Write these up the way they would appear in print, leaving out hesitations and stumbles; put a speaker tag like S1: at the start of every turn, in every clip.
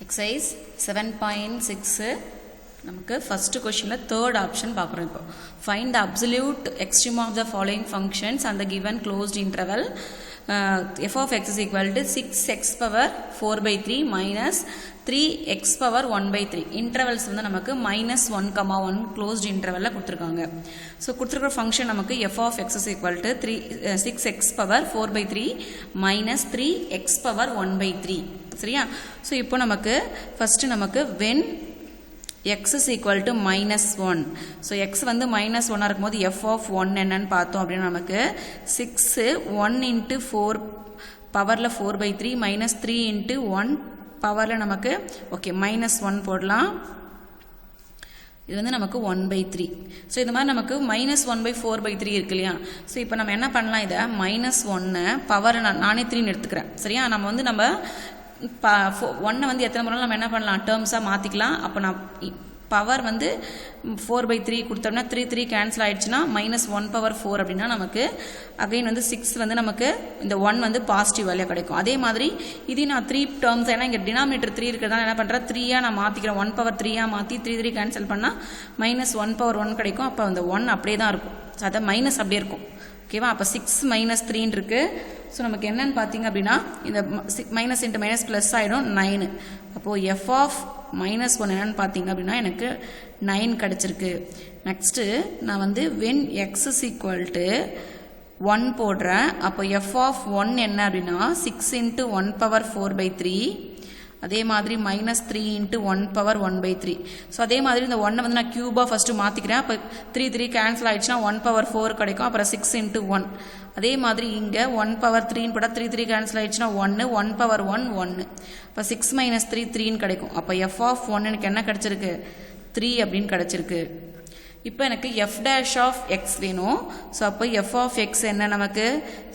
S1: Exercise 7.6 நமக்கு first questionல third option பார்க்குறோம் இப்போ. Find the absolute extreme of the following functions on the given closed interval. F of x is equal to 6x power 4 by 3 minus 3x power 1 by 3. Intervals வந்து நமக்கு minus 1, 1 closed interval கொடுத்திருக்காங்க. So கொடுத்திருக்கிற function நமக்கு f of x is equal to 6x power 4 by 3 minus 3x power 1 by 3. சரியா? So இப்போ நமக்கு first நமக்கு when x is equal to minus 1. So x வந்து minus 1 இருக்கும்போது f of 1 என்னன்னு பார்த்தோம் அப்படின்னா நமக்கு 6 1 into 4 பவர்ல 4 by 3 minus 3 into 1 பவர்ல நமக்கு ஓகே minus 1 போடலாம். இது வந்து நமக்கு 1 by 3. ஸோ இது மாதிரி நமக்கு minus 1 by 4 by 3 இருக்கு இல்லையா? ஸோ இப்போ நம்ம என்ன பண்ணலாம், இதை minus 1 பவர் நானே 3 எடுத்துக்கிறேன். சரியா? நம்ம வந்து நம்ம 1 வந்து எத்தனை முறை நம்ம என்ன பண்ணலாம், டேர்ம்ஸாக மாற்றிக்கலாம். அப்போ நான் பவர் வந்து 4 by 3 கொடுத்தோம்னா 3 கேன்சல் ஆயிடுச்சுன்னா minus 1 power 4 அப்படின்னா நமக்கு அகைன் வந்து 6 வந்து நமக்கு இந்த 1 வந்து பாசிட்டிவ் வேல்யூ கிடைக்கும். அதே மாதிரி இது நான் 3 டேர்ம்ஸ், ஏன்னா இங்கே டினாமினேட்டர் 3 இருக்கிறதால என்ன பண்ணுறேன், 3 நான் மாற்றிக்கிறேன். 1 power 3 மாற்றி 3 கேன்சல் பண்ணால் minus 1 power 1 கிடைக்கும். அப்போ அந்த 1 அப்படியே தான் இருக்கும். ஸோ அதை மைனஸ் அப்படியே இருக்கும். ஓகேவா? அப்போ 6 minus 3 இருக்கு. ஸோ நமக்கு என்னன்னு பார்த்தீங்க அப்படின்னா இந்த மைனஸ் இன்ட்டு மைனஸ் ப்ளஸ் ஆகிடும் 9. அப்போது எஃப் ஆஃப் minus 1 என்னன்னு பார்த்தீங்க அப்படின்னா எனக்கு 9 கிடச்சிருக்கு. நெக்ஸ்ட்டு நான் வந்து when X is equal to 1 போடுறேன். அப்போ எஃப் ஆஃப் 1 என்ன அப்படின்னா 6 into 1 power 4 by 3. அதே மாதிரி minus 3 into 1 power 1 by 3. So அதே மாதிரி இந்த 1 வந்து நான் கியூபாக ஃபஸ்ட்டு மாற்றிக்கிறேன். அப்போ 3 கேன்சல் ஆகிடுச்சுன்னா 1 power 4 கிடைக்கும். அப்புறம் 6 into 1. அதே மாதிரி இங்கே 1 power 3 போட்டால் 3 கேன்சல் ஆகிடுச்சுன்னா 1 power 1. இப்போ 6 minus 3 3 கிடைக்கும். அப்போ எஃப் ஆஃப் 1 எனக்கு என்ன கிடச்சிருக்கு, 3 அப்படின்னு கிடச்சிருக்கு. இப்போ எனக்கு f dash of x வேணும். ஸோ அப்போ f of x என்ன நமக்கு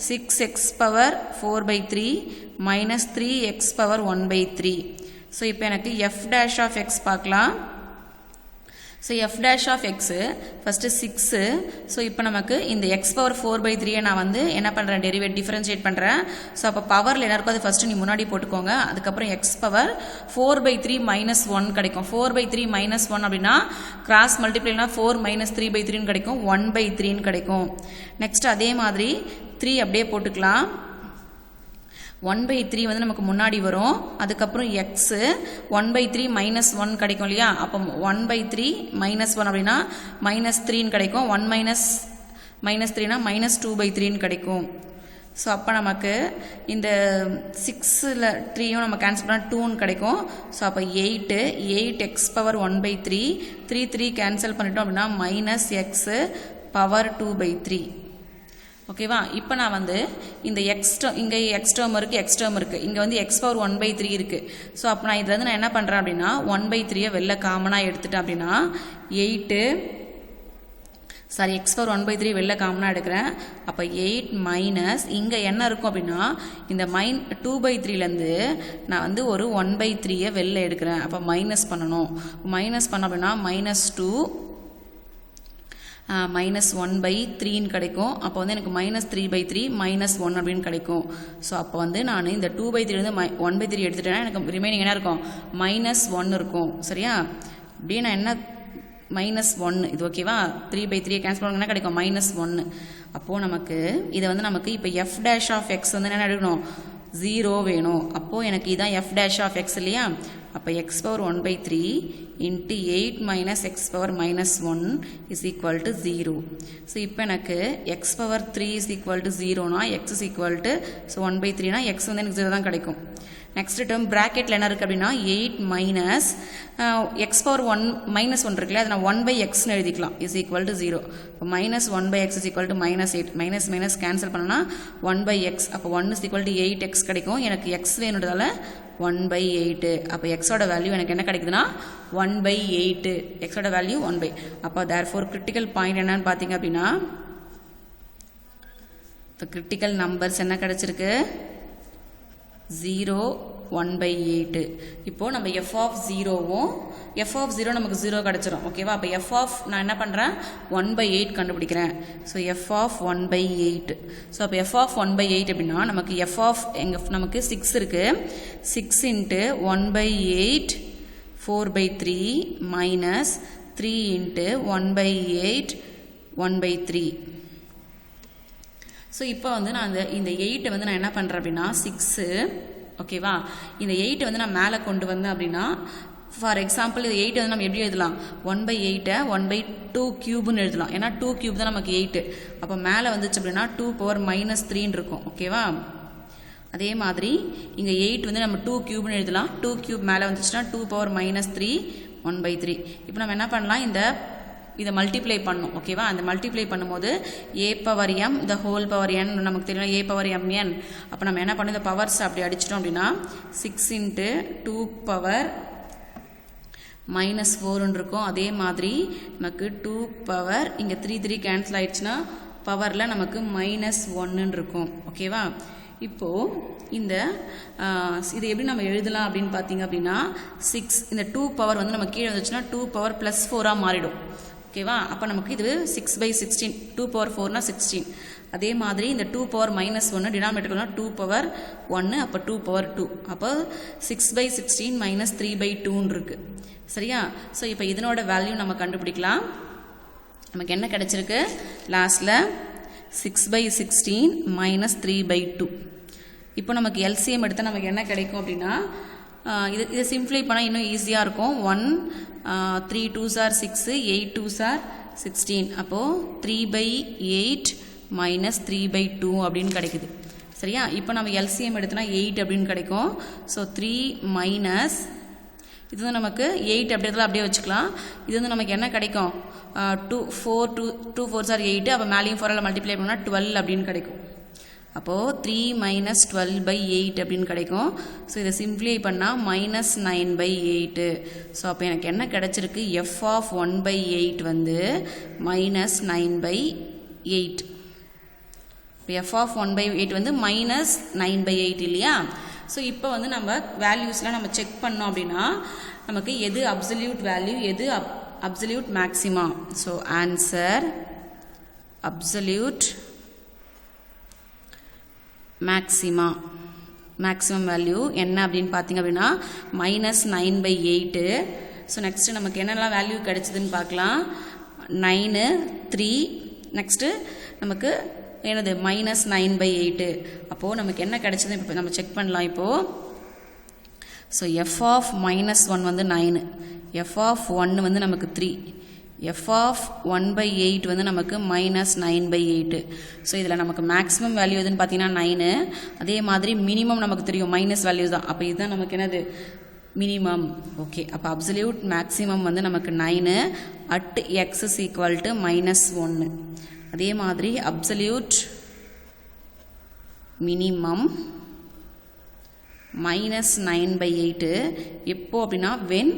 S1: 6x power 4 by 3 minus 3x power 1 by 3. So இப்போ எனக்கு f dash of x பார்க்கலாம். So f dash of x first 6. So இப்போ நமக்கு இந்த x power 4 by 3 நான் வந்து என்ன பண்ணுறேன், டிஃபரன்ஷியேட் பண்ணுறேன். ஸோ அப்போ பவரில் என்ன இருக்கோ அது ஃபஸ்ட்டு நீ முன்னாடி போட்டுக்கோங்க. அதுக்கப்புறம் x power 4 by 3 minus 1 கிடைக்கும். 4 by 3 minus 1 அப்படின்னா கிராஸ் மல்டிப்ளைனா 4 minus 3 by 3 கிடைக்கும். 1 by 3 கிடைக்கும். நெக்ஸ்ட் அதே மாதிரி 3 அப்படியே போட்டுக்கலாம். 1 by 3 வந்து நமக்கு முன்னாடி வரும். அதுக்கப்புறம் x 1 by 3 minus 1 கிடைக்கும் இல்லையா? அப்போ 1 by 3 minus 1 அப்படின்னா minus 3 கிடைக்கும். 1 minus 3னா minus 2 by 3 கிடைக்கும். ஸோ அப்போ நமக்கு இந்த 6ல் 3யும் நம்ம கேன்சல் பண்ணால் 2 கிடைக்கும். ஸோ அப்போ 8x power 1 by 3 கேன்சல் பண்ணிட்டோம் அப்படின்னா மைனஸ் x power 2 by 3. ஓகேவா? இப்போ நான் வந்து இந்த இங்கே எக்ஸ் டேர்ம் இருக்குது, இங்கே வந்து x power 1 by 3 இருக்குது. ஸோ அப்போ நான் இதில் வந்து நான் என்ன பண்ணுறேன் அப்படின்னா 1 by 3 வெளில காமனாக எடுத்துட்டேன் அப்படின்னா x power 1 by 3 வெளில காமனாக எடுக்கிறேன். அப்போ 8 மைனஸ் இங்கே என்ன இருக்கும் அப்படின்னா இந்த 2 by 3லேருந்து நான் வந்து ஒரு 1 by 3 வெளில எடுக்கிறேன். அப்போ மைனஸ் பண்ணணும். மைனஸ் பண்ணோம் அப்படின்னா -2 minus 1 by 3 கிடைக்கும். அப்போ வந்து எனக்கு minus 3 by 3 minus 1 அப்படின்னு கிடைக்கும். ஸோ அப்போ வந்து நான் இந்த 2 by 3 வந்து 1 by 3 எடுத்துட்டேன்னா எனக்கு ரிமைனிங் என்ன இருக்கும், -1 இருக்கும். சரியா? அப்படியே நான் என்ன -1 இது ஓகேவா? 3 by 3 கேன்சல் பண்ண என்ன கிடைக்கும், -1. அப்போது நமக்கு இதை வந்து நமக்கு இப்போ f dash of x வந்து என்ன எடுக்கணும், 0 வேணும். அப்போது எனக்கு இதான் f dash of x இல்லையா? அப்போ x power 1 by 3 into 8 minus x power minus 1 is equal to 0. So இப்போ எனக்கு x power 3 is equal to 0னா x is equal to so 1 by 3னா x வந்து எனக்கு 0 தான் கிடைக்கும். நெக்ஸ்ட் டேர்ம் ப்ராக்கெட்டில் என்ன இருக்குது அப்படின்னா 8 மைனஸ் x power 1 minus 1 இருக்குல்ல, அதை நான் 1 by xன்னு எழுதிக்கலாம். Is equal to 0. இப்போ minus 1 by x is equal to -8. Minus cancel பண்ணனா 1 by x. அப்போ 1 is equal to 8x கிடைக்கும். எனக்கு x வேணுன்றதால 1 by 8. அப்போ எக்ஸோட வேல்யூ எனக்கு என்ன கிடைக்குதுன்னா 1 by 8. எக்ஸோட வேல்யூ 1 by. அப்போ தேர்ஃபோர் கிரிட்டிக்கல் பாயிண்ட் என்னன்னு பார்த்தீங்க அப்படின்னா கிரிட்டிக்கல் நம்பர்ஸ் என்ன கிடைச்சிருக்கு, 0 1/8. இப்போ நம்ம f of 0வும் f of 0 நமக்கு 0 கிடைச்சிரும். ஓகேவா? அப்போ f of நான் என்ன பண்ணுறேன் 1/8 கண்டுபிடிக்கிறேன். So f of 1/8. ஸோ அப்போ f of 1/8 அப்படின்னா நமக்கு f of நமக்கு 6 இருக்கு. 6 into 1/8 4/3 minus 3 into 1/8 1/3. ஸோ இப்போ வந்து நான் இந்த 8 வந்து நான் என்ன பண்ணுறேன் அப்படின்னா 6 ஓகேவா? இந்த 8 வந்து நான் மேலே கொண்டு வந்தேன் அப்படின்னா ஃபார் எக்ஸாம்பிள் இது 8 வந்து நம்ம எப்படி எழுதலாம் 1/8 1/2 கியூப்னு எழுதலாம். ஏன்னா 2 கியூப் தான் நமக்கு 8. அப்போ மேலே வந்துச்சு அப்படின்னா 2 power -3 இருக்கும். ஓகேவா? அதே மாதிரி இங்கே 8 வந்து நம்ம 2 கியூப்னு எழுதலாம். 2 கியூப் மேலே வந்துச்சுன்னா 2 power -3 1/3. இப்போ நம்ம என்ன பண்ணலாம் இதை மல்டிப்ளை பண்ணும். ஓகேவா? அந்த மல்டிப்ளை பண்ணும்போது a power m the whole power n நமக்கு தெரியும் a power mn. அப்போ நம்ம என்ன பண்ணோம் இந்த பவர்ஸ் அப்படி அடிச்சிட்டோம் அப்படின்னா 6 into 2 power -4 இருக்கும். அதே மாதிரி நமக்கு 2 power இங்கே 3 கேன்சல் ஆயிடுச்சுன்னா பவரில் நமக்கு -1 இருக்கும். ஓகேவா? இப்போது இது எப்படி நம்ம எழுதலாம் அப்படின்னு பார்த்தீங்க அப்படின்னா 6 இந்த 2 பவர் வந்து நம்ம கீழே வந்துச்சுன்னா 2 power +4 மாறிடும். ஓகேவா? அப்போ நமக்கு இது 6/16 2 power 4னா 16. அதே மாதிரி இந்த 2 power -1 டினாமினேட்டர்னா 2 power 1 அப்போ 2 power 2 அப்போ 6/16 -3/2 இருக்கு. சரியா? ஸோ இப்போ இதனோட வேல்யூ நம்ம கண்டுபிடிக்கலாம். நமக்கு என்ன கிடைச்சிருக்கு லாஸ்ட்ல 6/16 -3/2. இப்போ நமக்கு LCM எடுத்தால் நமக்கு என்ன கிடைக்கும் அப்படின்னா இதை சிம்பிளை பண்ணால் இன்னும் ஈஸியாக இருக்கும். 3 2s are 6 8 2s are 16. அப்போது 3/8 -3/2 அப்படின்னு கிடைக்குது. சரியா? இப்போ நம்ம LCM எடுத்தோன்னா 8 அப்படின்னு கிடைக்கும். ஸோ 3 மைனஸ் இது வந்து நமக்கு 8 அப்படியே வச்சுக்கலாம். இது வந்து நமக்கு என்ன கிடைக்கும் 2 4s are 8. அப்போ மேலேயும் 4 மல்டிப்ளை பண்ணால் 12 அப்படின்னு கிடைக்கும். அப்போது 3 - 12/8 அப்படின்னு கிடைக்கும். ஸோ இதை சிம்பிளை பண்ணால் -9/8. ஸோ அப்போ எனக்கு என்ன கிடைச்சிருக்கு f of 1/8 வந்து -9/8. இப்போ f of 1/8 வந்து -9/8 இல்லையா? ஸோ இப்போ வந்து நம்ம வேல்யூஸ்லாம் நம்ம செக் பண்ணோம் அப்படின்னா நமக்கு எது அப்சல்யூட் வேல்யூ எது absolute maxima. So answer absolute maximum value என்ன அப்படின்னு பார்த்தீங்க அப்படின்னா -9/8. ஸோ நெக்ஸ்ட்டு நமக்கு என்னெல்லாம் வேல்யூ கிடைச்சதுன்னு பார்க்கலாம். 9 3 நெக்ஸ்ட்டு நமக்கு என்னது -9/8. அப்போது நமக்கு என்ன கிடைச்சது இப்போ நம்ம செக் பண்ணலாம். இப்போது ஸோ f of -1 வந்து 9, f of 1 வந்து நமக்கு 3, f of 1/8 வந்து நமக்கு -9/8. ஸோ இதில் நமக்கு மேக்ஸிமம் வேல்யூ எதுன்னு பார்த்தீங்கன்னா 9. அதே மாதிரி மினிமம் நமக்கு தெரியும் மைனஸ் வேல்யூஸ் தான். அப்போ இதுதான் நமக்கு என்னது மினிமம். ஓகே, அப்போ அப்சல்யூட் மேக்ஸிமம் வந்து நமக்கு 9 at x is equal to -1. அதே மாதிரி அப்சல்யூட் மினிமம் -9/8 எப்போ அப்படின்னா வென்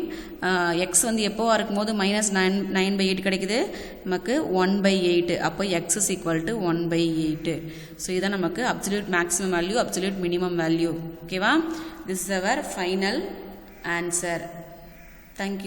S1: எக்ஸ் வந்து எப்போவா இருக்கும்போது -9/8 கிடைக்குது நமக்கு 1/8. அப்போ x is equal to 1/8. So இதுதான் நமக்கு absolute maximum value absolute minimum value. ஓகேவா? This is our final answer. Thank you.